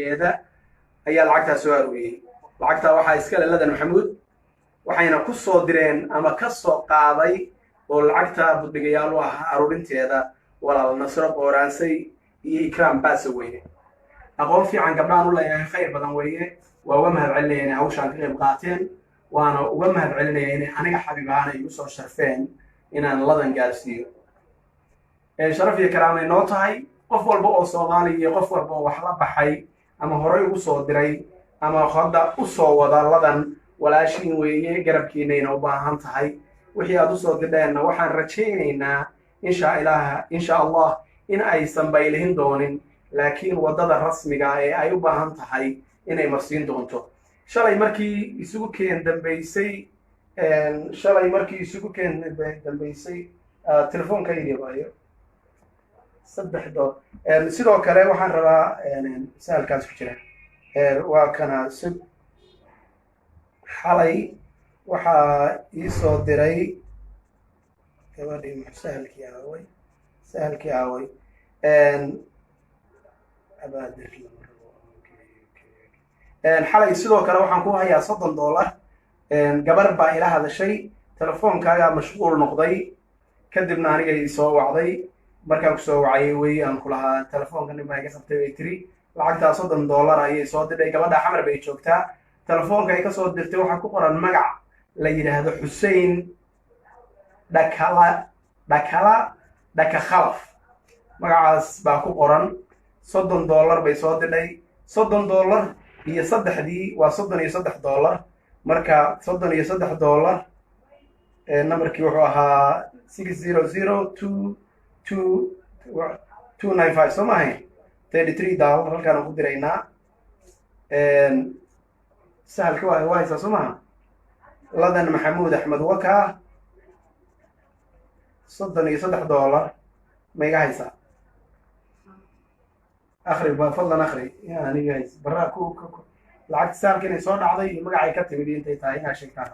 budhigeeda ayaa lacagtaa soo arooriyey. lacagtaa waxaa iskale ladan maxamuud, waxayna ku soo direen ama ka soo qaaday oo lacagtaa budhigayaal u ahaa aruurinteeda walaal Nasro Booraansay iyo Ikraam Baasa weeye. aqoon fiican gabdhaan u leeyahay, khayr badan weeye. waa uga mahadcelinaya inay hawshaan ka qayb qaateen, waana uga mahadcelinaya inay aniga xabiib ahaan igu soo sharfeen inaan ladan gaarsiiyo. sharaf iyo karaamay noo tahay qof walba oo Soomaali iyo qof walba oo wax la baxay ama horay ugu soo diray ama hadda u soo wada ladan walaashiin weeye, garabkiinayna u baahan tahay. wixii aad u soo dirdheenna waxaan rajaynaynaa insha Allah in aysan baylihin doonin, laakiin waddada rasmiga ee ay u baahan tahay inay marsiin doonto. shalay markii isugu keen dambaysay telefoonka idibayo $3 sidoo kale waxaan rabaa saalkaas ku jira waa kana xalay waxaa ii soo diray gabadhii sahalkii aaway xalay sidoo kale waxaan ku hayaa $30. gabar baa ila hadashay, telefoonkaagaa mashquul noqday, kadibna aniga ii soo wacday. markaan ku soo wacayay weeye aan ku lahaa telefoonka nin baa iga sabtay bay tiri. lacagtaa $30 ayay soo dirdhay. gabadha xamar bay joogtaa. telefoonka ay ka soo dirtay waxaa ku qoran magac la yidhaahdo Xuseen Dhakakhalaf. magacaas baa ku qoran. $30 bay soo dirdhay. $30 iyo saddexdii waa $33. marka $33 nambarkii wuxuu ahaa 6002295 soo maahay $33 halkaan ku diraynaa. sahalka waa haysaa soo maaha. ladan maxamuud axmed wakaa $33 ma iga haysaa? akhri fadlan akhri aniga hays baraa lacagta sahalka inay soo dhacday iyo magacay ka timid intay tahay inaad sheegtaan.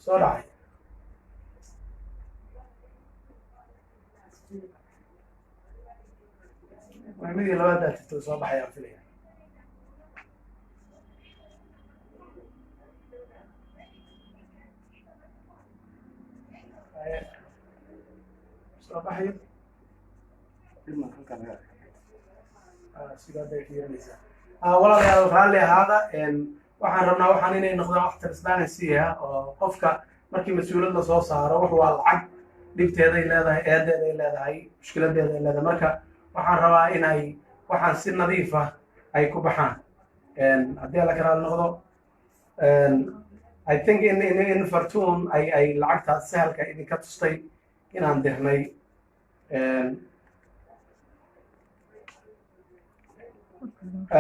soo dhacay midii labaad aatirto soo baxay aan filaya. soo baxayo sidaad fiirinaysaa. walaalayaal raalli ahaada. waxaan rabnaa waxaan inay noqdaan wax transparency ah oo qofka markii mas-uuliyad la soo saaro wax waa lacag dhibteeday leedahay, eedeeday leedahay, mushkiladeeday leedahay. marka waxaan rabaa in ay waxaan si nadiif ah ay ku baxaan. haddii alla kala noqdo I think in Fartuun ay lacagtaas sahalka idinka tustay inaan dirnay.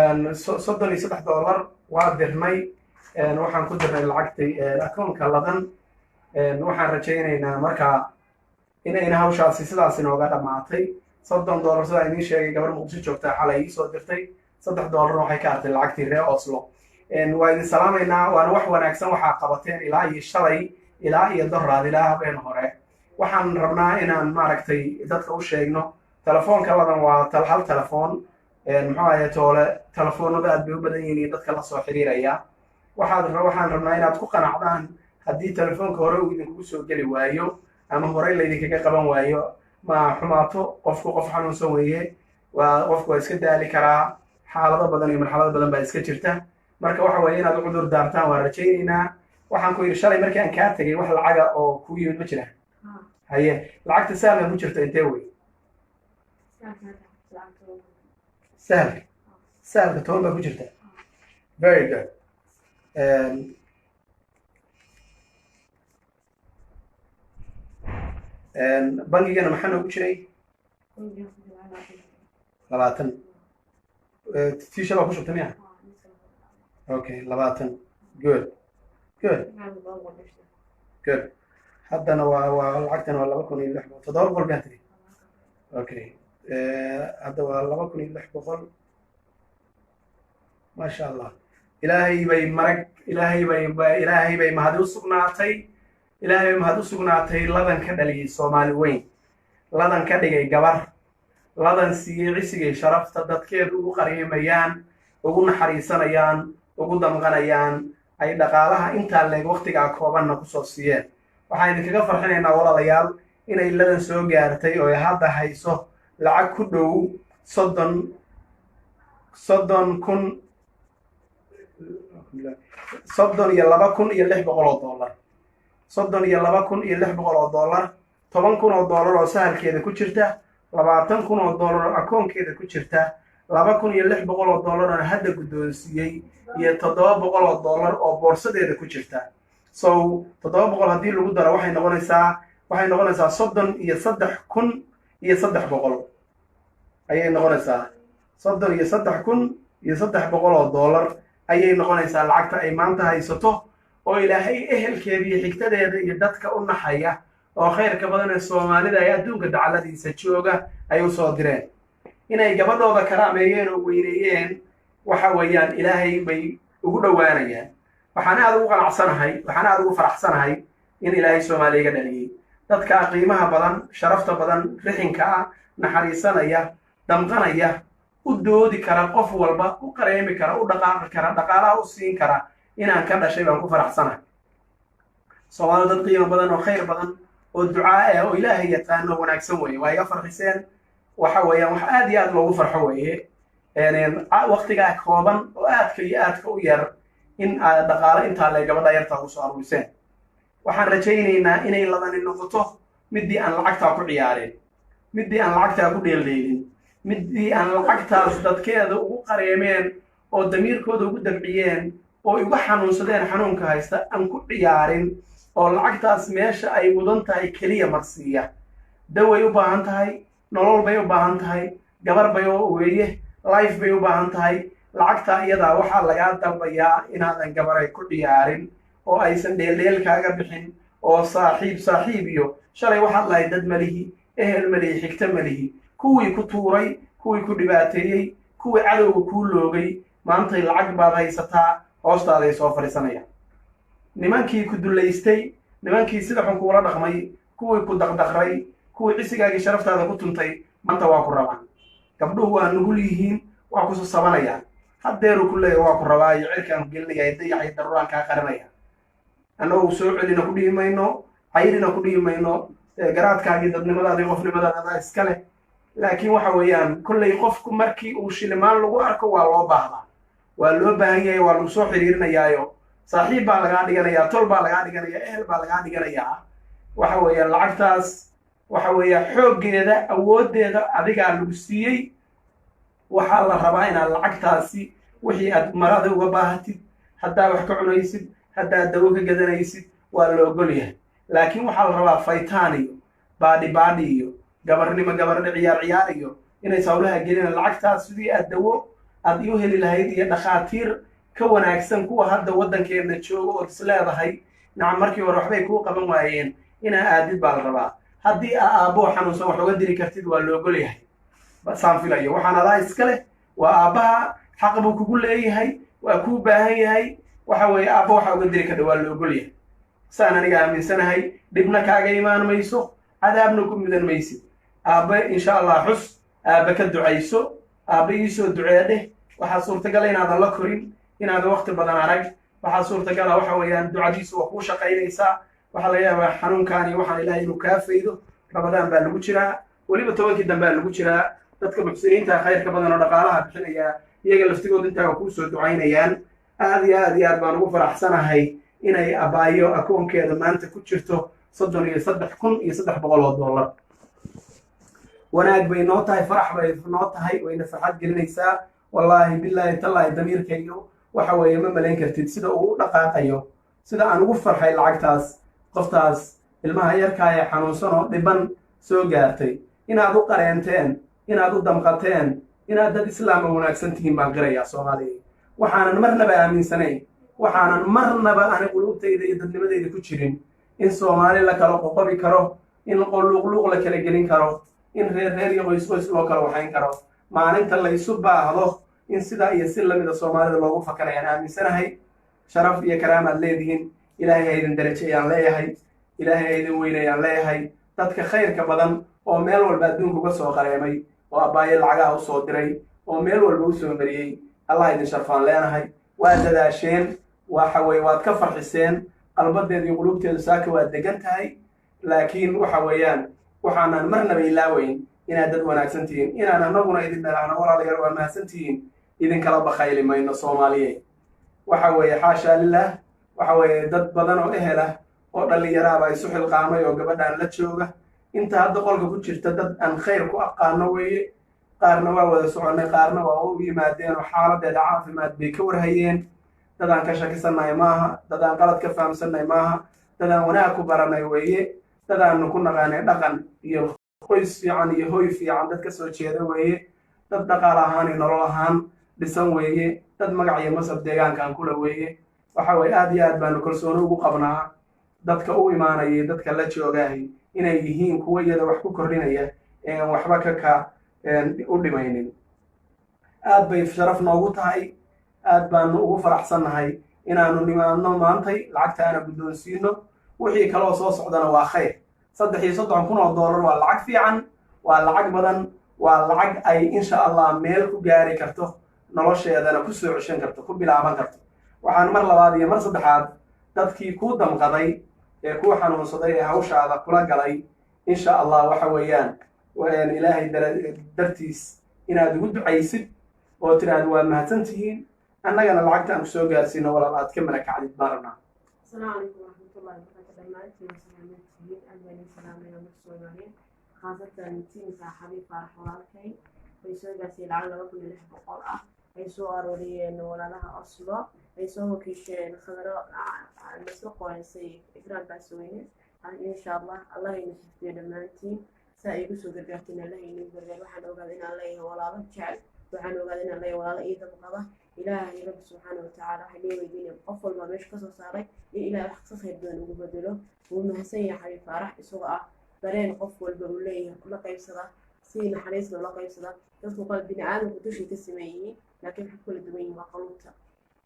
$33 waa dirnay. waxaan ku dirnay lacagtay akoonka ladan. waxaan rajaynaynaa markaa inayna hawshaasi sidaas inooga dhammaatay. $30 sidaa idiin sheegay gabar Muqdisho joogtaa xalay ii soo dirtay. $3 waxay ka hartay lacagtii reer Oslo. waa idin salaamaynaa. waana wax wanaagsan waxaa qabateen ilaa iyo shalay ilaa iyo doraad ilaa habeen hore. waxaan rabnaa inaan maaragtay dadka u sheegno telefoonka ladan waa hal telefoon. muxuu ahaye toole telefoonada aad bay u badan yihiin dadka la soo xiriiraya. waxaan rabnaa inaad ku qanacdaan haddii telefoonka hore uu idinkugu soo geli waayo ama horey laydinkaga qaban waayo ma xumaato. qofku qof xanuunsan weeye, qofku waa iska daali karaa. xaalado badan iyo marxalado badan baa iska jirta. marka waxa weeye inaad u cudur daartaan waan rajaynaynaa. waxaan ku yidhi shalay markii aan kaa tegay wax lacaga oo kuu yimid ma jira? haye lacagta sahalka ku jirta intee wey? sahalka $10 baa ku jirta. very good. bangigana maxaa noogu jiray? 20. tii shalay ku shubtay miya? okay 20. good. haddana waa lacagtana waa 2,600 700 baa tiri okay hadda waa 2,600 ما شاء الله إلهي بي مرق إلهي بي مهدو سقناتي إلهي مهدو سقناتي لدن كدلي سومالي وين لدن كدلي جبر لدن سيعيسي شرف تدكير وقريميان وقلنا حريصانيان وقلنا مغنيان أي دقالها إنت اللي وقتك عقوبان نقصوصيين وحين كغفر حينينا ولا ليال إنا إلدن سو جارتي ويهادا حيثو لعك كدو صدن كن صدن يلبا كن يلح بقول دولار صدن يلبا كن يلح بقول دولار 10 كن oo dollar oo sahalkeeda ku jirta 20 kun oo dollar akoonkeeda ku jirta 2 kun iyo 600 oo dollar oo hadda guddoonsiyay iyo 700 oo dollar oo boorsadeeda ku jirta so 700 hadii lagu daro waxay noqonaysaa 33 kun iyo 300 ayay noqonaysaa 33 kun iyo 300 oo dollar ayay noqonaysaa lacagta ay maanta haysato oo ilaahay ehelkeeda iyo xigtadeeda iyo dadka u naxaya oo khayrka badan ee Soomaalida ay adduunka dacaladiisa jooga ay u soo direen inay gabadhooda karaameeyeen oo weyneeyeen waxa weeyaan ilaahay bay ugu dhawaanayaan waxaan aad ugu qanacsanahay waxaan aad ugu faraxsanahay in ilaahay Soomaaliga dhaliyay dadka qiimaha badan sharafta badan rixinka ah naxariisanaya damqanaya u doodi kara qof walba u qareemi kara u dhaqaaqi kara dhaqaalaha u siin kara inaan ka dhashay baan ku faraxsanahay Soomaalida dad qiimo badan oo khayr badan oo ducaa ah oo ilaahay yaqaano wanaagsan weeye waa iga farxiseen waxa weeyaan wax aad iyo aad loogu farxo weeye waqtiga kooban oo aadka u yar in dhaqaale inta la gabadha yarta u soo aruuseen waxaan rajaynaynaa inay labani noqoto midii aan lacagta ku ciyaarin midii aan lacagta ku dheeldeelin midii aan lacagtaas dadkeeda ugu qareemeen oo damiirkooda ugu dabciyeen oo igu xanuunsadeen xanuunka haysta aan ku ciyaarin oo lacagtaas meesha ay mudan tahay kaliya marsiya daway u baahan tahay nolol bay u baahan tahay gabar bay weeye life bay u baahan tahay lacagta iyada waxa laga dalbayaa inaadan gabaray ku ciyaarin oo aysan dheeldheel kaaga bixin oo saaxiib iyo shalay waxaad lahayd dad malihi ehel malihi xigta malihi kuwii ku tuuray kuwii ku dhibaateeyay kuwii cadowga ku loogay maanta lacag baad haysataa hoostaada ay soo fariisanayaan nimankii ku duleystay nimankii sida xun kuula dhaqmay kuwii ku daqdaqray kuwii cisigaagii sharaftaada ku tuntay maanta waa ku rabaan gabdhuhu waa nugul yihiin waa ku sabanayaan haddeeru ku leeyahay waa ku rabaa iyo cirkaan gelinaya dayaxay daruraan kaa qarinaya annagu soo celina ku dhihi mayno cayrina ku dhihi mayno garaadkaagii dadnimadaadii qofnimadaada iska leh laakiin waxa weeyaan kolley qofku markii uu shilimaan lagu arko waa loo baahdaa waa loo baahan yahay waa lagu soo xiriirinayaayo saaxiib baa lagaa dhiganayaa tol baa lagaa dhiganayaa ehel baa lagaa dhiganayaa waxa weeyaan lacagtaas waxa weeyaan xooggeeda awooddeeda adigaa lagu siiyey waxaa la rabaa inaad lacagtaasi wixii aad marada uga baahatid haddaa wax ka cunaysid haddaa dawo ka gadanaysid waa la ogol yahay laakiin waxaa la rabaa faytaan iyo baadhi iyo gabarnimo ciyaar iyo inay sawlaha gelina lacagtaas sidii aad dawo aad iu heli lahayd iyo dhakhaatiir ka wanaagsan kuwa hadda waddankeena jooga oo is leedahay nacam markii hore waxbay kuu qaban waayeen inaa aadid baa la rabaa haddii aabbo xanuunsan wax uga diri kartid waa la ogol yahay saan filayo waxaan adaa iska leh waa aabbaha xaq buu kugu leeyahay waa kuu baahan yahay waxa weeye aabbo waxa uga diri kardha waa la ogol yahay saan aniga aaminsanahay dhibna kaaga imaan mayso cadaabna ku midan maysid aabbe insha allah xus aabbe ka ducayso aabbe iisoo duceedhe waxaa suurtagala inaadan la korin inaadan waqti badan arag waxaa suurtagala waxa weeyaan ducadiisu waa kuu shaqaynaysaa waxaa laga yaabaa xanuunkaani waxaan ilaahay inuu kaa faydo rabadaan baa lagu jiraa weliba 10kii dambe baa lagu jiraa dadka muxsiniinta khayrka badan oo dhaqaalaha bixinaya iyaga laftigooda intaa kuu soo ducaynayaan aad iyo aad baan ugu faraxsanahay inay abaayo akoonkeeda maanta ku jirto 33,300 oo dollar wanaag bay noo tahay farax bay noo tahay wayna farxad gelinaysaa wallaahi billaahi tallaahi damiirkaygu waxa weeye ma malayn kartid sida uu u dhaqaaqayo sida aan ugu farxay lacagtaas qoftaas ilmaha yarkaa ee xanuunsan oo dhiban soo gaartay inaad u qareenteen inaad u damqateen inaad dad islaam oo wanaagsan tihiin baan qirayaa Soomaaliya waxaanan marnaba aaminsanayn waxaanan marnaba aan qulubtayda iyo dadnimadayda ku jirin in soomaali la kala qoqobi karo, in luuqluuq la kala gelin karo, in reer iyo qoys loo kala waxayn karo. maalinta la isu baahdo in sidaa iyo si lamida soomaalida loogu fakarayaan aaminsanahay. sharaf iyo karaamaad leedihiin. ilaahay ha idin darajeeyaan leeyahay. ilaahay ha idin weynayaan leeyahay. dadka khayrka badan oo meel walba adduunka uga soo qareemay, oo abbaayo lacagaha u soo diray, oo meel walba u soo mariyey, allah idin sharfaan leenahay. waa dadaasheen, waxa weye waad ka farxiseen, qalbadeeda iyo qulubteedu saaka waa degan tahay. laakiin waxa weeyaan waxaanan marnaba ilaaweyn inaad dad wanaagsan tihiin, inaan anaguna idin dhalaano walaalayaal waa mahadsan tihiin. idinkala bakayli mayno soomaaliye. waxa weeye xaashaa lilah, waxa weeye dad badan oo ehela oo dhallinyaraaba isu xilqaamay oo gabadhaan la jooga. inta hadda qolka ku jirta dad aan khayr ku aqaano weeye. qaarna waa wada soconnay, qaarna waa u yimaadeen oo xaaladeeda caafimaad bay ka warhayeen. dadaan ka shakisannahay maaha, dadaan qalad ka fahamsannahay maaha, dadaan wanaag ku baranay weeye. dadaannu ku naqaanay dhaqan iyo qoys fiican iyo hoy fiican dad ka soo jeeda weeye. dad dhaqaal ahaan iyo nolol ahaan dhisan weeye. dad magac iyo masab deegaankan kula weeye. waxa weye aad iyo aad baanu kalsooni ugu qabnaa dadka u imaanaya, dadka la joogahay inay yihiin kuwa iyada wax ku kordhinaya een waxba ka u dhimaynin. aad bay sharaf noogu tahay. aad baanu ugu faraxsannahay inaanu nimaadno maantay, lacagta aana guddoonsiino. wixii kaloo soo socdana waa khayr. 330 kun oo dollar waa lacag fiican, waa lacag badan, waa lacag ay insha allah meel ku gaari karto, nolosheedana ku soo ceshan karto, ku bilaaban karto. waxaan mar labaad iyo mar saddexaad dadkii ku damqaday ee ku xanuunsaday ee hawshaada kula galay, insha allah waxa weeyaan ilaahay dartiis inaad ugu ducaysid oo tiraahdo waa mahadsan tihiin, annagana lacagta aan ku soo gaarsiino walaal aad ka malakacdid baan rabnaa. السلام عليكم ورحمة الله وبركاته. دمانتين سلامتين أهلا سلامين ومسؤولين خاصة تيم صاحبي فرح ولالكي ويسوي قاسي لعل ربنا اللي يحب القرآن يسوي أرولين ولا لها أصلا يسوي كيشين خضراء مسوق وينسي إقرار بسوينه إن شاء الله الله ينشف في دمانتين سايقو سوق الجاتين الله ينبر وحن أوقاتنا الله ولا رجال وحن أوقاتنا الله ولا إيدا مقضى إلهي رب سبحانه وتعالى حليه ويديني قفل ما مش قصص صاري إلى حقصص يبدون وبدله ومهسي حبيب فرح سواء برين قفل بقوليه كل قيصة سين حريص ولا قيصة تصدق قلب بني عالم وتشي تسميه لكن حكي كل الدمين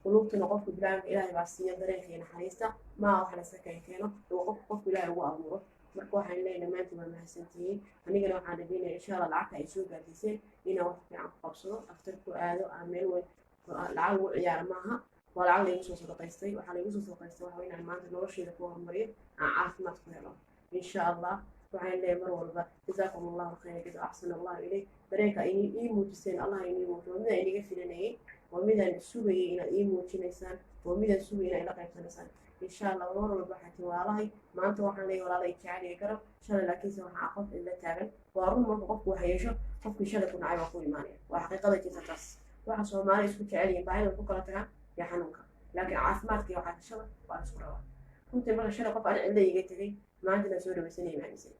وقلوبتنا قفل بلعب إلهي بعسية برين خينا حريصة ما أوحنا سكين كينه وقف بلعب وأمره marka waxaan leeyahay dhammaantiin waa mahadsantihiin. anigana waxaan rajeynaya insha allah lacagta ay soo gaarsiiseen inaan wax fiican ku qabsado, dhakhtarku aado aan meel weyn lacag lagu ciyaara maaha, waa lacag laygu soo sadaqaystay. waxaa laygu soo sadaqaystay waxa inaan maanta nolosheeda ku horumariyo, aan caafimaad ku helo insha allah. waxaan leeyahay mar walba jazaakum allahu khayra jaza axsan allahu ilayk. dareenka ii muujiseen allah inii muujiyo waa midaan iniga filanayay, waa midaan sugayay inaad ii muujinaysaan, waa midaan sugayay inaad ila qaybsanaysaan insha allah. mar walba waxaa tiwaalahay maanta waxaan leeyahay walaalay jecel garab shalay, laakiinse waxaa qof ila taagan. waa run marka qofku wax yeesho qofkii shalay ku dhacay waa ku imaanaya, waa xaqiiqada jirta taas. waxa Soomaali isku jecel yihiin baahida ku kala tagaan iyo xanuunka, laakiin caafimaadka iyo waxbarashada waa isku rabaa. runtii marka shalay qof aan cilla iga tegay maantana soo dhawaysanaya maaminsan.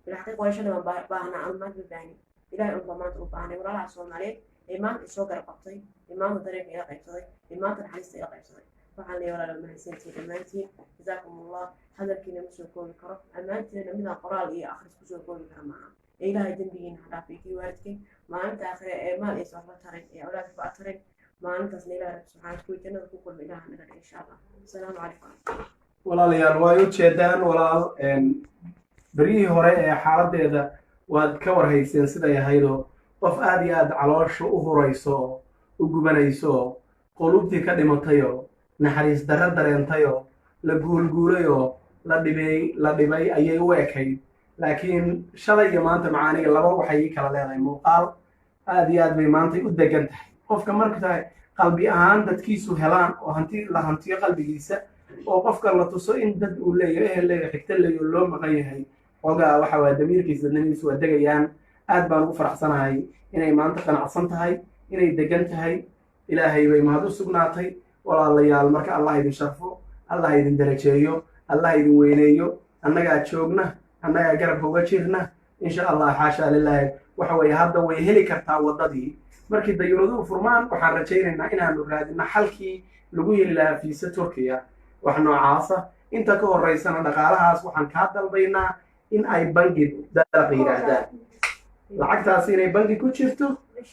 bilxaqiiqa waa shalay waan baahnaa aan maanta u baahnin, ilaahay unbaa maanta u baahnay. walaalaha Soomaaliyeed ee maanta isoo garab qabtay, ee maanta dareenka ila qaybsaday, ee maanta naxariista ila qaybsaday, waxaan leeyahay walaalo mahadsantihiin dhammaantiin. jazaakum allah. hadalkiina ma soo koobi karo, ammaantiina midaan qoraal iyo akhris ku soo koobi kara maaha. ilaahay dembigiina ha dhaafay kii waalidkeen maalinta aakhire ee maal aysan waxba tarin ee awlaadka ba tarin maalintaasna ilaahay rabbi subxaanahu kuwii jannada ku kulma ilaaha naga dhiga insha allah. asalaamu calaykum. walaalayaal way u jeedaan walaal berihii hore ee xaaladeeda waad ka warhayseen siday ahaydoo qof aad iyo aad caloosha u hurayso, u gubanayso, qulubtii ka dhimatayoo naxariis darro dareentayoo la guulguulayoo la dhibay ayay u ekayd. laakiin shalay iyo maanta macaaniga laba waxay ii kala leedahay muuqaal aad iyo aad bay maantay u degan tahay. qofka marka qalbi ahaan dadkiisu helaan oo la hantiyo qalbigiisa, oo qofka la tuso in dad uu leeyahay ehel leeyahay xigta leeyahay loo maqan yahay, xogaa waxa waa damiirkiisa dadnimiisu waa degayaan. aad baan ugu faraxsanahay inay maanta qanacsan tahay, inay degan tahay. ilaahay bay mahad u sugnaatay. walaalayaal marka allah idin sharfo, allah idin darajeeyo, allah idin weyneeyo. annagaa joogna, annagaa garabka uga jirna insha allah. xaashaa lilaahi waxa weeye hadda way heli kartaa waddadii. markii dayuuraduhu furmaan waxaan rajaynaynaa inaanu raadino xalkii lagu heli lahaa fiisa Turkiya wax noocaasa inta ka horeysana dhaqaalahaas waxaan kaa dalbaynaa in ay bangi dalaqa yidhaahdaan lacagtaasi inay bangi ku jirto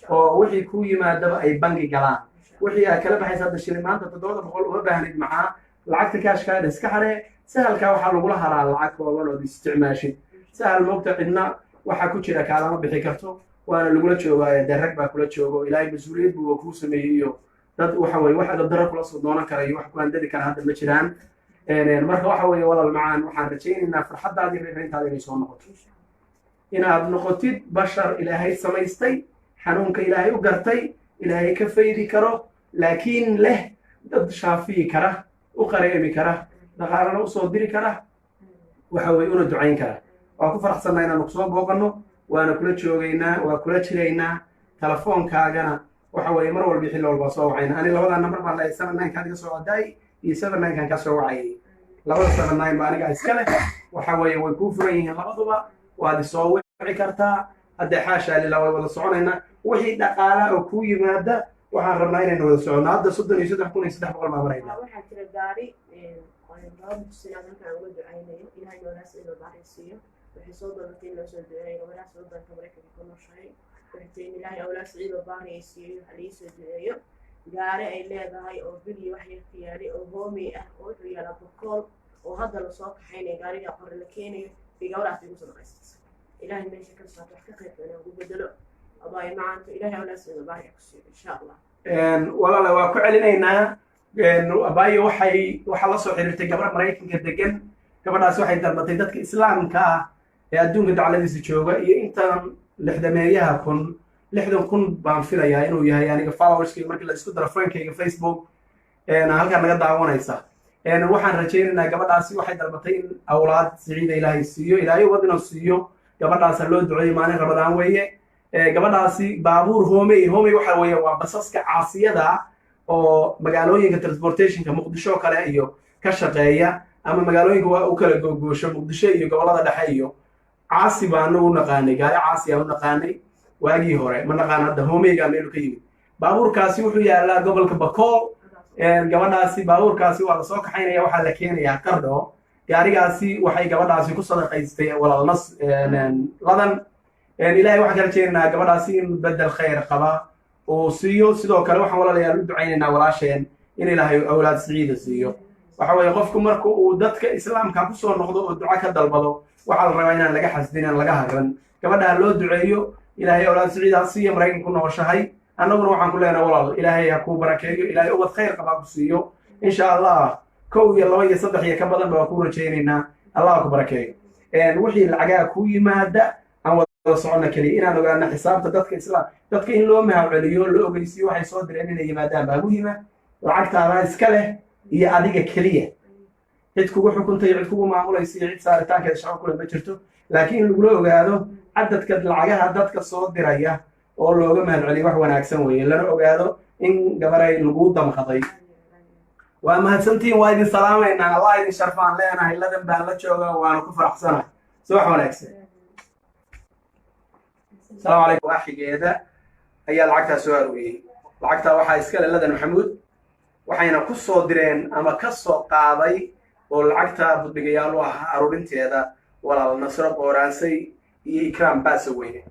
oo wixii ku yimaadaba ay bangi galaan wixii aad kala baxaysa hadda shilimaanta 700 uma baahnid maxaa lacagta kaashkaada iska xaree sahalkaa waxaa lagula haraa lacag kooban ood isticmaashid sahal moogta cidna waxaa ku jira kaalama bixi karto waana lagula joogaayo dee rag baa kula joogo ilaahay mas-uuliyad buu kuu sameeyey iyo dad waxa weye wax adabdaro kula soo doonan kara iyo wax ku handadi kara hadda ma jiraan marka waxa weeye walaal macaan waxaan rajaynaynaa farxaddaadii reerayntaada inay soo noqoto inaad noqotid bashar ilaahay samaystay xanuunka ilaahay u gartay ilaahay ka faydi karo laakiin leh dad shaafiyi kara u qareemi kara dhaqaalana usoo diri kara waxa weye una ducayn kara waa ku faraxsannaa inaanu kusoo booqanno waana kula joogaynaa waa kula jiraynaa telefoonkaagana waxa weeye mar walba xilli walba soo wacayna ani labadaa number baan leeyahay 79 kaad iga soo wadaay iyo 79 kan ka soo wacayay labada 79 baa aniga iska leh waxa weeye way kuu furan yihiin labaduba waad soo wici kartaa hadda xaasha lila way wada soconayna wixii dhaqaala oo ku yimaada waxaan rabnaa inaynu wada socono hadda 33300 baa marayna waxaa jira gaari laba sinaad halkaan uga ducaynayo ilaahay noolaas inuu baaraysiiyo waxay soo doonatay in loo soo duceeyo gabadhaas waddanka maraykanka ku nooshahay waxay tahay ilaahay awlaad ciidoo baaraysiiyo waxa laii soo duceeyo gaari ay leedahay oo bili wax yar ka yaali oo hoomey ah oo wuxuu yaalaa bokool oo hadda lasoo kaxaynayo gaariga qore la keenayo bay gabadhaas igu sadaqaysaysa ilaahay meesha ka saato wax ka qayb inaan ugu bedelo abaayo macaanto ilaahay awlaad ciidoo baaraya ku siiyo insha allah walaala waa ku celinaynaa abaayo waxaa la soo xiriirtay gabar maraykanka degan gabadhaas waxay dalbatay dadka islaamka ah ee adduunka dacladiisa jooga iyo intan 60,000 baan filayaa inuu yahay aniga followerskii markii la isku daro friendkayga Facebook halkaan naga daawanaysa waxaan rajaynaynaa gabadhaasi waxay dalbatay in awlaad siciida ilaahay siiyo ilaahay wadina siiyo gabadhaasa loo duceeyo maalin rabadaan weeye gabadhaasi baabuur hoomey waxa weeye waa basaska caasiyada oo magaalooyinka transportationka muqdisho kale iyo ka shaqeeya ama magaalooyinka waa u kala gogoosho muqdisho iyo gobolada dhexe iyo caasi baanu u naqaanay gaari caasi aan u naqaanay waagii hore ma naqaan hadda hoomeyga meelu ka yimid baabuurkaasi wuxuu yaalaa gobolka bakool gabadhaasi baabuurkaasi waa la soo kaxaynaya waxaa la keenayaa qardho gaarigaasi waxay gabadhaasi ku sadaqaystay walaalnas ladan ilaahay waxaan ka rajaynaynaa gabadhaasi in bedel khayr qaba uu siiyo sidoo kale waxaan walaalayaal u ducaynaynaa walaasheen in ilaahay awlaad siciida siiyo waxa weeye qofku marka uu dadka islaamka ku soo noqdo oo duco ka dalbado waxaa la rabaa inaan laga xasdin aan laga hagran gabadhaa loo duceeyo ilaahay awlaad siciida siiyo maraykan ku nooshahay annaguna waxaan ku leenahay walaal ilaahay ha kuu barakeeyo ilaahay ubad khayr qabaa ku siiyo insha allah 1 iyo 2 iyo 3 iyo ka badan baa ku rajaynaynaa allah ku barakeeyo wixii lacagaa ku yimaada aan wada soconna keliya inaan ogaana xisaabta dadka in loo mahadceliyo loo ogeysiyo waxay soo direen inay yimaadaan baa muhiima lacagtaada iska leh iyo adiga keliya cid kugu xukuntay cid kugu maamulaysa iyo cid saaritaankeeda shaqo kule ma jirto laakiin lagula ogaado cadadka lacagaha dadka soo diraya oo looga mahadceliyo wax wanaagsan weeye lana ogaado in gabaray lagu damqaday waa mahadsantiin waa idin salaamaynaa allah idin sharfaan leenahay ladan baan la jooga waana ku faraxsanahay subax wanaagsan السلام عليكم واحد جيدا أي العقد سؤال ويه العقد واحد إسكال لدن محمود وحين قصة درين أما قصة قاضي والعقد بدقيال وأرورنتي هذا ولا النصر قرانسي إكرام باس ويه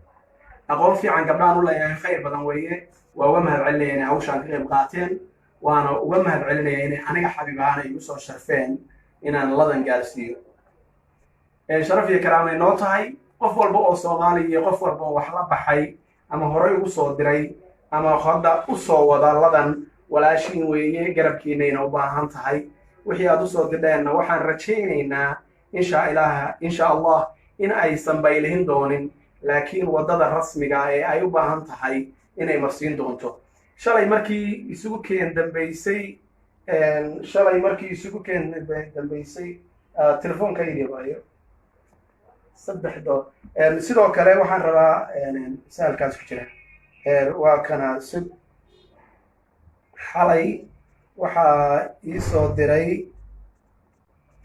أقول في عن قبلان ولا يعني خير بدن ويه وومهر علي يعني أوش عن قريب قاتين وأنا ومهر علي يعني أنا حبيبي أنا يوسف شرفين إن أنا لدن جالسين شرفي كرامي نوتاي qof walba oo Soomaali iyo qof walba oo wax la baxay ama horay ugu soo diray ama hadda u soo wada ladan walaashin weeye garabkiina u baahan tahay wixii aad u soo dirdeena waxaan rajaynaynaa insha Allah in ay sanbaylihin doonin laakiin wadada rasmiga ah ee ay u baahan tahay inay marsiin doonto shalay markii isugu keen dambeysay telefoonka idhibayo صدق sidoo kale waxaan rabaa saalkaas ku jira waa kana xalay waxa ii soo diray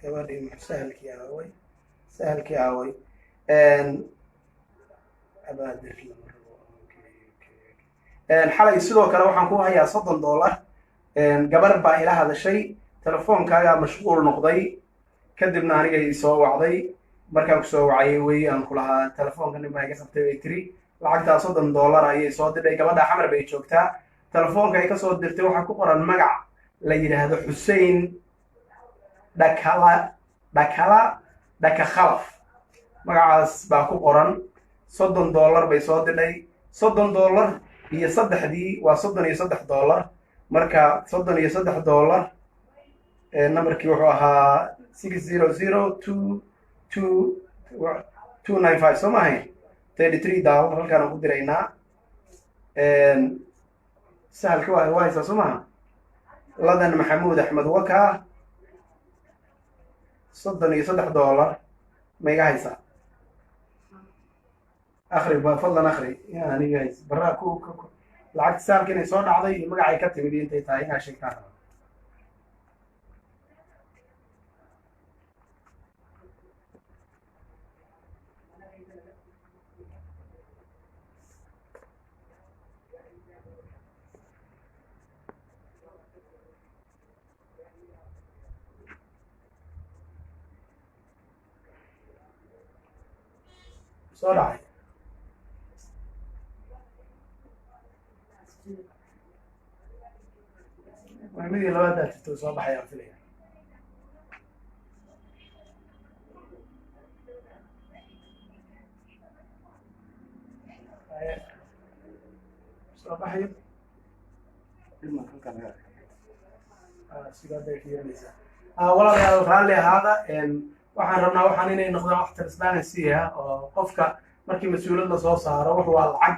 gabadhii saalkii aaway xalay sidoo kale waxaan ku hayaa $30 gabar baa ila hadashay telefoonkaaga mashquul noqday kadibna aniga i soo wacday markaan ku soo wacayay wey aan ku lahaa telefoonka nin baa iga qabtay bay tiri lacagtaa $30 ayay soo diray gabadha xamar bay joogtaa telefoonka ay ka soo dirtay waxaa ku qoran magac la yidhaahdo Xuseen Dhakakhalaf magacaas baa ku qoran $30 bay soo diray $30 iyo saddexdii waa $33 marka $33 numberkii wuxuu ahaa 6002295 soo maahay $33 halkaan ku diraynaa sahalka waa haysaa soo maaha ladan maxamuud axmed wakaa $33 ma iga haysaa akhri fadlan akhri aniga hays baraa lacagta sahalka inay soo dhacday iyo magacay ka timid intay tahay inaa sheegtaan soo dhacay waa midii labaadaa jirto soo baxay aan filaya soo baxayo sidaabay fiirinaysaa walaalayaal raalli ahaada waxaan rabnaa waxaan inay noqdaan wax transparency ah oo qofka markii mas-uuliyad la soo saaro wax waa lacag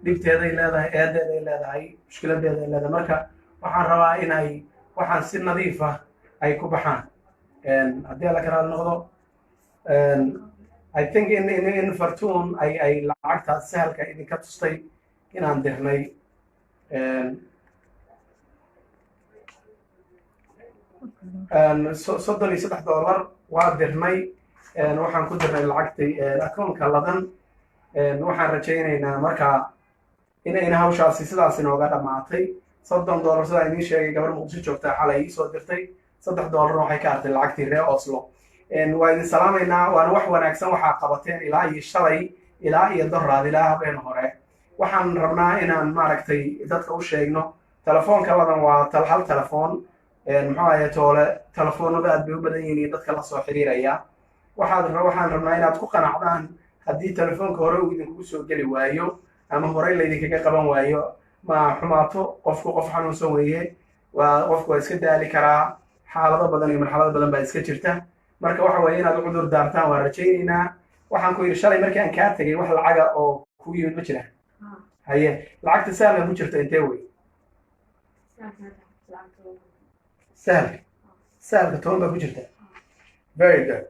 dhibteeday leedahay eedeeday leedahay mushkiladeeday leedahay marka waxaan rabaa inay waxaan si nadiif ah ay ku baxaan haddii alla ka raali noqdo I think in Fartuun ay lacagtaas sahalka idinka tustay inaan dirnay $33 waa dirnay waxaan ku dirnay lacagtay akoonka ladan waxaan rajaynaynaa markaa inayna hawshaasi sidaas inooga dhammaatay $30 sidaan idiin sheegay gabar muqdisho joogtaa xalay ii soo dirtay $3 waxay ka hartay lacagtii reer Oslo waa idin salaamaynaa waana wax wanaagsan waxaa qabateen ilaa iyo shalay ilaa iyo doraad ilaa habeen hore waxaan rabnaa inaan maaragtay dadka u sheegno telefoonka ladan waa hal telefoon muxuu ahaye toole telefoonada aad bay u badan yihiin iyo dadka la soo xiriiraya waxaan rabnaa inaad ku qanacdaan haddii telefoonka hore uu idinkugu soo geli waayo ama horey laydinkaga qaban waayo ma xumaato qofku qof xanuunsan weeye qofku waa iska daali karaa xaalado badan iyo marxalado badan baa iska jirta marka waxa weeye inaad u cudur daartaan waan rajaynaynaa waxaan ku yidhi shalay markii aan kaa tegay wax lacaga oo ku yimid ma jiraan haye lacagta sahalka ku jirta intee wey sahalka 10 baa ku jirta very good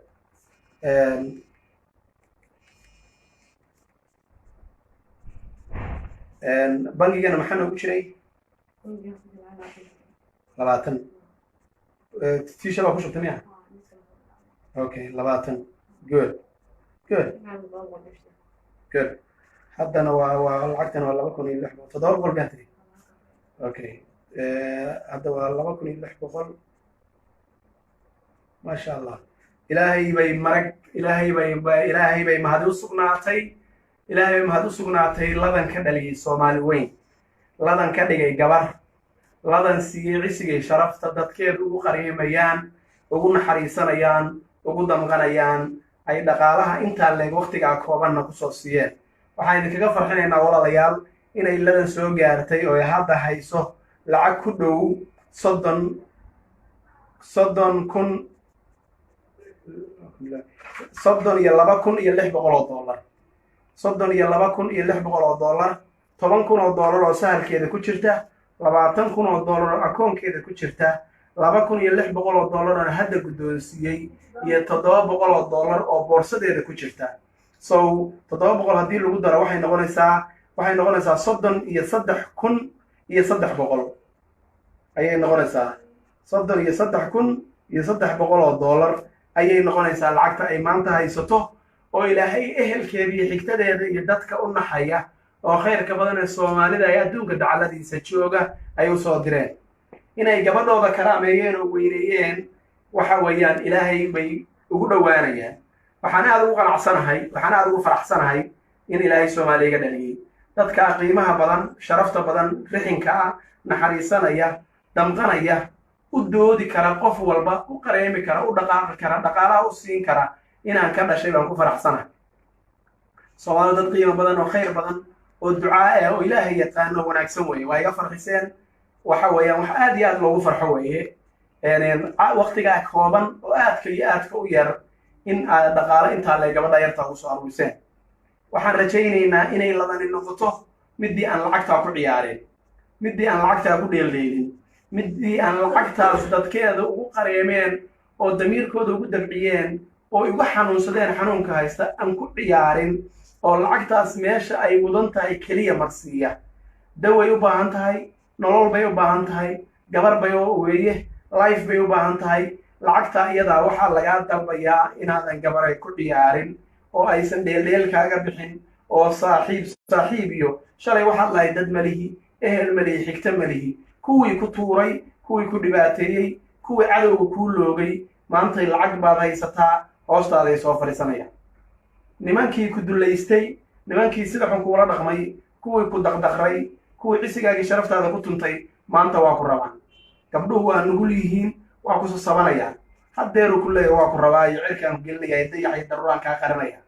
bangigana maxaa noogu jiray 20 tiisha baa ku shubtay miya okay 20 good haddana waa lacagtana waa 2,600 $7 baan tiri okay hadda waa 2,600 maasha allah ilaahay bay mahad u sugnaatay ladan ka dhaliyay Soomaali weyn ladan ka dhigay gabar ladan siiyay cisigay sharafta dadkeedu ugu qariimayaan ugu naxariisanayaan ugu damqanayaan ay dhaqaalaha intaa leeg waqtiga koobanna ku soo siiyeen waxaan idinkaga farxinaynaa walaalayaal inay ladan soo gaartay oo ay hadda hayso lacag ku dhow 32,600 $10,600 oo sahalkeeda ku jirta $20,000 oo akoonkeeda ku jirta $2,600 oo hadda guddoonsiiyey iyo $700 oo boorsadeeda ku jirta so 700 haddii lagu daro waxay noqonaysaa 33,300 ayay noqonaysaa $33,300 ayay noqonaysaa lacagta ay maanta haysato oo ilaahay ehelkeeda iyo xigtadeeda iyo dadka u naxaya oo khayrka badan ee Soomaalida ay adduunka dacaladiisa jooga ay u soo direen inay gabadhooda karaameeyeen oo weyneeyeen waxa weeyaan ilaahay bay ugu dhowaanayaan. waxaan aad ugu qanacsanahay, waxaan aad ugu faraxsanahay in ilaahay Soomaaliya iga dhaliyay dadka qiimaha badan, sharafta badan, rixinka ah, naxariisanaya, damqanaya, u doodi kara qof walba, u qareemi kara, u dhaqaaqi kara, dhaqaalaha u siin kara inaan ka dhashay baan ku faraxsanahay. Soomaalida dad qiimo badan oo khayr badan oo ducaa ah oo ilaahay yaqaano wanaagsan weeye. waa iga farxiseen. waxa weeyaan wax aad iyo aad loogu farxo weeye. waqtigaa kooban oo aadka iyo aadka u yar in aad dhaqaale intaa le gabadha yartaa u soo aruuriseen. waxaan rajaynaynaa inay ladani noqoto midii aan lacagtaa ku ciyaareen, midii aan lacagtaa ku dheeldheelin, midii aan lacagtaas dadkeeda ugu qareemeen oo damiirkooda ugu dabciyeen oo ugu xanuunsadeen xanuunka haysta aan ku ciyaarin, oo lacagtaas meesha ay mudan tahay keliya marsiiya. daway u baahan tahay, nolol bay u baahan tahay, gabar bay weeye, life bay u baahan tahay. lacagtaa iyadaa waxaa lagaa dalbayaa inaadan gabaray ku ciyaarin oo aysan dheeldheel kaaga bixin, oo saaxiib iyo shalay waxaad lahayd dad malihi, ehel malihi, xigto malihi, kuwii ku tuuray, kuwii ku dhibaateeyey, kuwii cadowga kuu loogay, maantay lacag baad haysataa, hoostaaday soo fadhiisanayaan. nimankii ku dullaystay, nimankii sida xun kuula dhaqmay, kuwii ku daqdaqray, kuwii cisigaagii sharaftaada ku tuntay, maanta waa ku rabaan. gabdhuhu waa nugul yihiin, waa ku sasabanayaan. haddeeru ku leeya waa ku rabaa iyo cirkaan gelinaya, dayaxay daruuraan kaa qarinaya.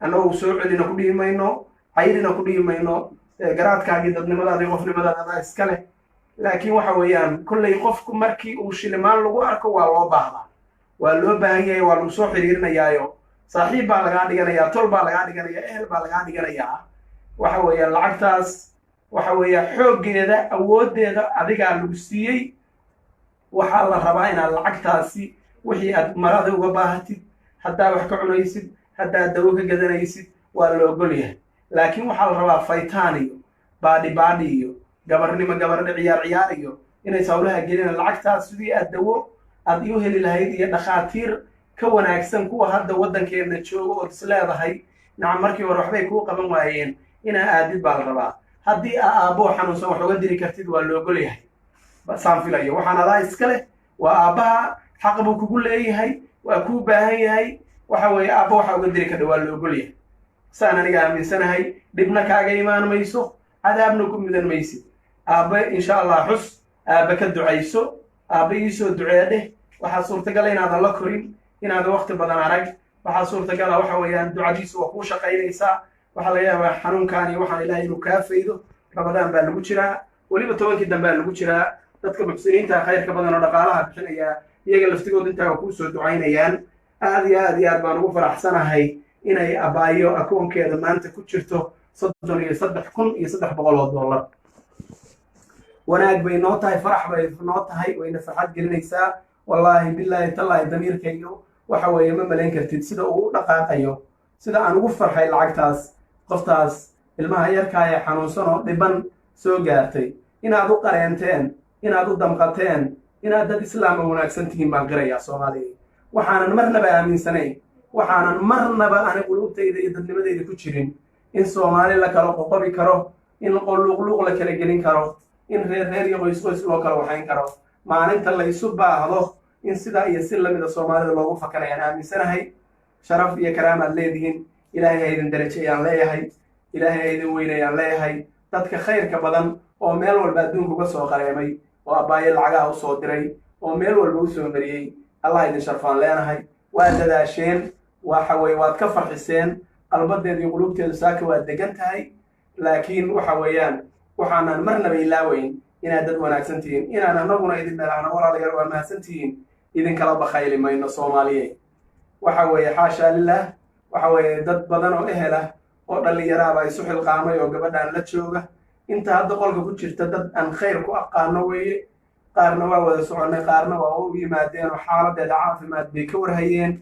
annagu soo celina ku dhihi mayno, cayrina ku dhihi mayno, garaadkaagii dadnimadaadii qofnimadaada iska leh. laakiin waxa weeyaan kollay qofku markii uu shilimaan lagu arko waa loo baahdaa, waa loo baahan yahay, waa lagu soo xiriirinayaayo saaxiib baa lagaa dhiganayaa, tol baa lagaa dhiganayaa, ehel baa lagaa dhiganayaa. waxa weeyaan lacagtaas waxa weeya xooggeeda, awooddeeda adigaa lagu siiyey. waxaa la rabaa inaad lacagtaasi wixii aad marada uga baahatid, haddaa wax ka cunaysid, haddaad dawo ka gadanaysid, waa la ogol yahay. laakiin waxaa la rabaa faytaan iyo baadhi iyo gabarnimo ciyaar iyo inays hawlaha gelina. lacagtaas sidii aad dawo aad iu heli lahayd iyo dhakhaatiir ka wanaagsan kuwa hadda waddankeena jooga ood is leedahay nacam markii hore waxbay kuu qaban waayeen, inaa aadid baa la rabaa. haddii aa aabboo xanuunsan wax uga diri kartid waa la ogol yahay. saan filayo waxaan adaa iska leh, waa aabbaha, xaq buu kugu leeyahay, waa kuu baahan yahay. waxa weeye aabba waxa uga diri kardha waa la ogol yahay. saan aniga aaminsanahay. dhibna kaaga imaan mayso, cadaabna ku midan maysid. aabbe insha allah xus, aabbe ka ducayso, aabbe iisoo duceedheh. waxaa suurtagala inaadan la korin, inaadan waqti badan arag. waxaa suurtagala waxa weeyaan ducadiisu waa kuu shaqaynaysaa. waxaa laga yaabaa xanuunkaan iyo waxaan ilaahay inuu kaa faydo. ramadaan baa lagu jiraa, weliba 10kii dambaa lagu jiraa. dadka muxsiniinta khayrka badan oo dhaqaalaha bixinaya iyaga laftigooda intaa kuu soo ducaynayaan. aad iyo aad baan ugu faraxsanahay inay abaayo akoonkeeda maanta ku jirto $33,300. wanaag bay noo tahay, farax bay noo tahay, wayna farxad gelinaysaa. wallaahi bilaahi tallaahi damiirkaygu waxa weeye ma malayn kartid sida uu u dhaqaaqayo, sida aan ugu farxay lacagtaas qoftaas ilmaha yarkaa ee xanuunsan oo dhiban soo gaartay. inaad u qareenteen, inaad u damqateen, inaad dad islaama wanaagsan tihiin baan qirayaa Soomaaliya. waxaanan marnaba aaminsanayn, waxaanan marnaba ani qulubtayda iyo dadnimadayda ku jirin in Soomaali la kala qoqobi karo, in luuqluuq la kala gelin karo, in reer iyo qoys loo kala waxayn karo. maalinta la isu baahdo in sidaa iyo si lamida Soomaalida loogu fakarayaan aaminsanahay. sharaf iyo karaamaad leedihiin. ilaahay ha idin darajeeyaan leeyahay, ilaahay ha idin weynayaan leeyahay. dadka khayrka badan oo meel walba adduunka uga soo qareemay, oo abbaayo lacagaha u soo diray, oo meel walba u soo mariyey, allah idin sharfaan leenahay. waad dadaasheen, waxa weeye waad ka farxiseen, qalbadeeda iyo qulubteedu saaka waad degan tahay. laakiin waxa weeyaan waxaanan marnaba ilaaweyn inaad dad wanaagsan tihiin, inaan annaguna idin dhalaano walaalayaal waa mahadsan tihiin. idinkala bakhayli mayno Soomaaliye. waxa weeye xaashaa lilah, waxa weeye dad badan oo ehela oo dhallinyaraaba isu xilqaamay oo gabadhaan la jooga. inta hadda qolka ku jirta dad aan khayr ku aqaano weeye. qaarna waa wada soconnay, qaarna waa u yimaadeen oo xaaladeeda caafimaad bay ka warhayeen.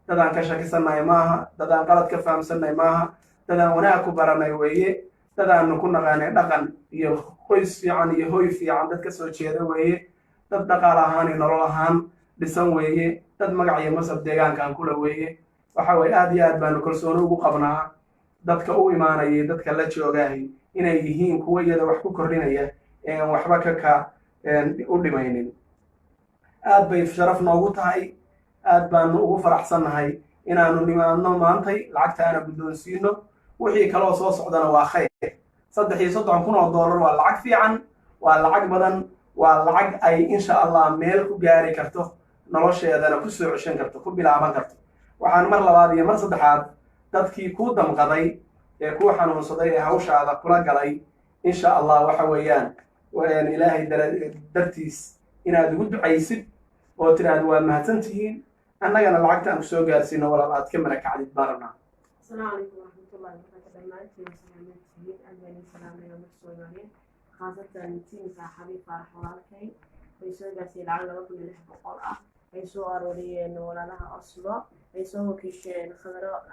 dadaan ka shakisannahay maaha, dadaan qalad ka fahamsannahay maaha, dadaan wanaag ku baranay weeye. dadaannu ku naqaanay dhaqan iyo qoys fiican iyo hoy fiican dad ka soo jeeda weeye. dad dhaqaal ahaan iyo nolol ahaan dhisan weeye. dad magac iyo masab deegaankaan kula weeye. waxa weeye aad iyo aad baanu kalsooni ugu qabnaa dadka u imaanaya, dadka la joogahay inay yihiin kuwa iyada wax ku kordhinaya, waxba u dhimaynin. aad bay sharaf noogu tahay, aad baanu ugu faraxsannahay inaanu nimaadno maantay lacagtaana guddoonsiino. wixii kaloo soo socdana waa khayr. 330 kun oo dollar waa lacag fiican, waa lacag badan, waa lacag ay insha allah meel ku gaari karto, nolosheedana ku soo ceshan karto, ku bilaaban karto. waxaan mar labaad iyo mar saddexaad dadkii ku damqaday ee ku xanuunsaday ee hawshaada kula galay insha allah waxa weeyaan ilaahay dartiis inaad ugu ducaysid oo tiraahdo waa mahadsantihiin, annagana lacagta aan ku soo gaarsiino walaal aad ka malakacdid baan rabnaa. السلام عليكم ورحمة الله وبركاته. دمانتين سلامتين أماني سلامي ومرسولين خاصة تيم صاحبي فرح ولالكي ويسوي قاسي العالم لكم اللي يحبوا قرأة يسوي أروليين ولا لها أصلا يسوي كيشين خضراء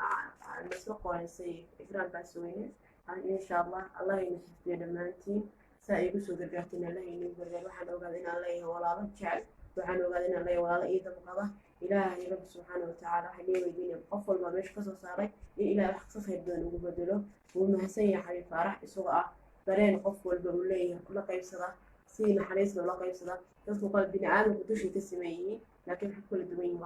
نسوق ونسي إقرار باسوين إن شاء الله الله ينشفي دمانتين سايقسو قرقاتنا الله ينقرقل وحن أوقادنا الله ولا رجال وحن أوقادنا الله ولا إيدا مقضى إلهي رب سبحانه وتعالى حليه ويديني قفل ما مش قصص صاري إلى حقصص يبدون وبدله ومحسن يا حبيب فرح سواء برين قفل بقوليه كل قيصة سين حريص ولا قيصة تصل قلب بني عالم بدوش تسميه لكن كل الدمين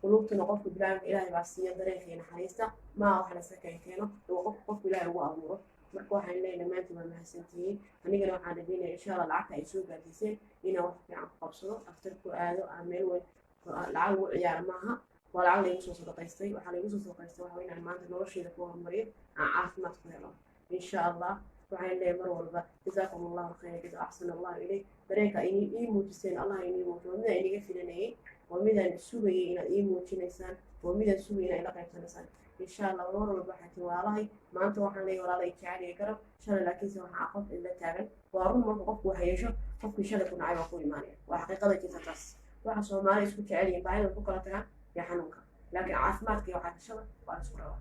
وقلوبتنا قفل بلاد إلهي بعصية برين خينا حريصة ما أحد سكين كانوا وقف بلاد وأمره marka waxaan leeyahay dhammaantiin waa mahadsantihiin anigana waxaan rajeynaya insha allah lacagta ay soo gaarsiiseen inaan wax fiican ku qabsado aftarku aado aan meel weyn lacag lagu ciyaaro maaha waa lacag laygu soo sadaqaystay waxaa laygu soo sadaqaystay waxa inaan maanta nolosheeda ku horumariyo aan caafimaad ku helo insha allah waxaan leeyahay mar walba jazaakum allahu khayra jaza axsana allahu ilayk dareenka ii muujiseen allah inii muujiyo waa midaan iniga filanayay waa midaan sugayay inaad ii muujinaysaan waa midaan sugayay inaad ila qaybsanaysaan إن شاء الله ورا البحث والله ما أنت وحنا لي ولا لي تعالي قرب شل لكن سوى عقب إلا تعال وأروح مرة قف وحيشه قف شل كنا عيب أقول ماني وحقيقة ذي تتص واحد سوى ماني يسكت تعالي بعدين بكرة تعال يا حنوك لكن عاثمات كي واحد شل وأنا سكروا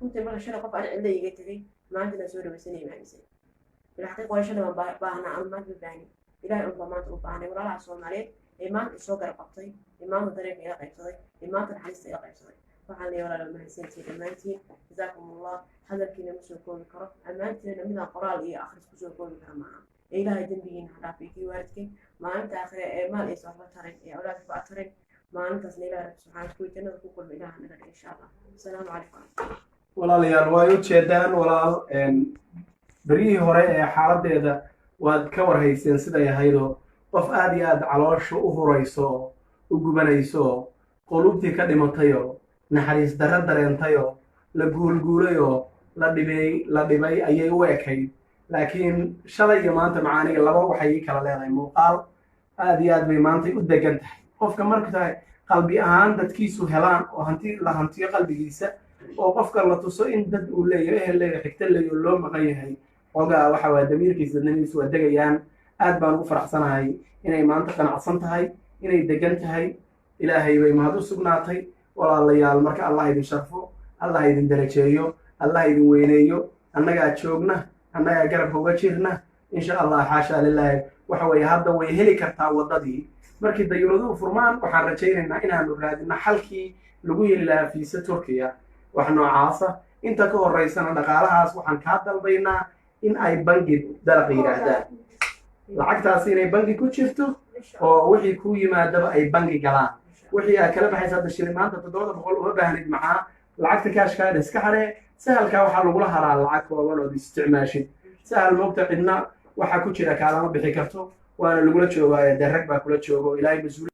كنت مرة شل قف أنا اللي جيت لي ما عندنا سوري بسنين ما نسي بالحقيقة ولا شل ما باهنا على ما تبعني إلى أن ما تبعني ولا على سوى مالي إيمان السوق رقبتي إيمان الطريق إلى قيصري إيمان الحديث إلى قيصري waxaan leeyahay walaal mahadsantihiin dhammaantiin jazaakum allah hadalkiina ma soo koobi karo ammaantiina midaan qoraal iyo akhris ku soo koobi kara maaha ee ilaahay dembigiina ha dhaafay kii waalidkay maalinta aakhire ee maal aysan waxba tarin ee awlaadka ba tarin maalintaasna ilaahay rabbi subxaana kuwi jannada ku kulma ilaaha naga dhiga insha allah asalaamu calaykum walaalayaal way u jeedaan walaal berihii hore ee xaaladeeda waad ka warhayseen siday ahaydoo qof aad iyo aad caloosha u hurayso u gubanayso qulubtii ka dhimatayoo naxariis darro dareentayoo la guulguulayoo la dhibay ayay u ekayd laakiin shalay iyo maanta macaaniga laba waxay kala leedahay muuqaal aad iyo aad bay maantay u degan tahay qofka marka qalbi ahaan dadkiisu helaan oo la hantiyo qalbigiisa oo qofka la tuso in dad uu leeyahay ehel leeyahay xigta leeyahay loo maqan yahay xogaa waxa waa damiirkiisa dadnimiisu waa degayaan aad baan ugu faraxsanahay inay maanta qanacsan tahay inay degan tahay ilaahay bay mahad u sugnaatay walaalayaal marka allah idin sharfo allah idin darajeeyo allah idin weyneeyo annagaa joogna annagaa garabka uga jirna insha allah xaasha lilaahi waxa weeye hadda way heli kartaa waddadii markii dayuuraduhu furmaan waxaan rajaynaynaa inaanu raadino xalkii lagu heli lahaa fiisa turkiya wax noocaasa inta ka horeysana dhaqaalahaas waxaan kaa dalbaynaa in ay bangi dalaq yidhaahdaan lacagtaasi inay bangi ku jirto oo wixii ku yimaadaba ay bangi galaan wixii aad kala baxaysa hadda shilimaanta 700 uma baahnid maxaa lacagta kaashkaada iska xaree sahalkaa waxaa lagula haraa lacag kooban ood isticmaashid sahal moogta cidna waxaa ku jira kaalama bixi karto waana lagula joogaayo dee rag baa kula joogo ilaahay mas-uul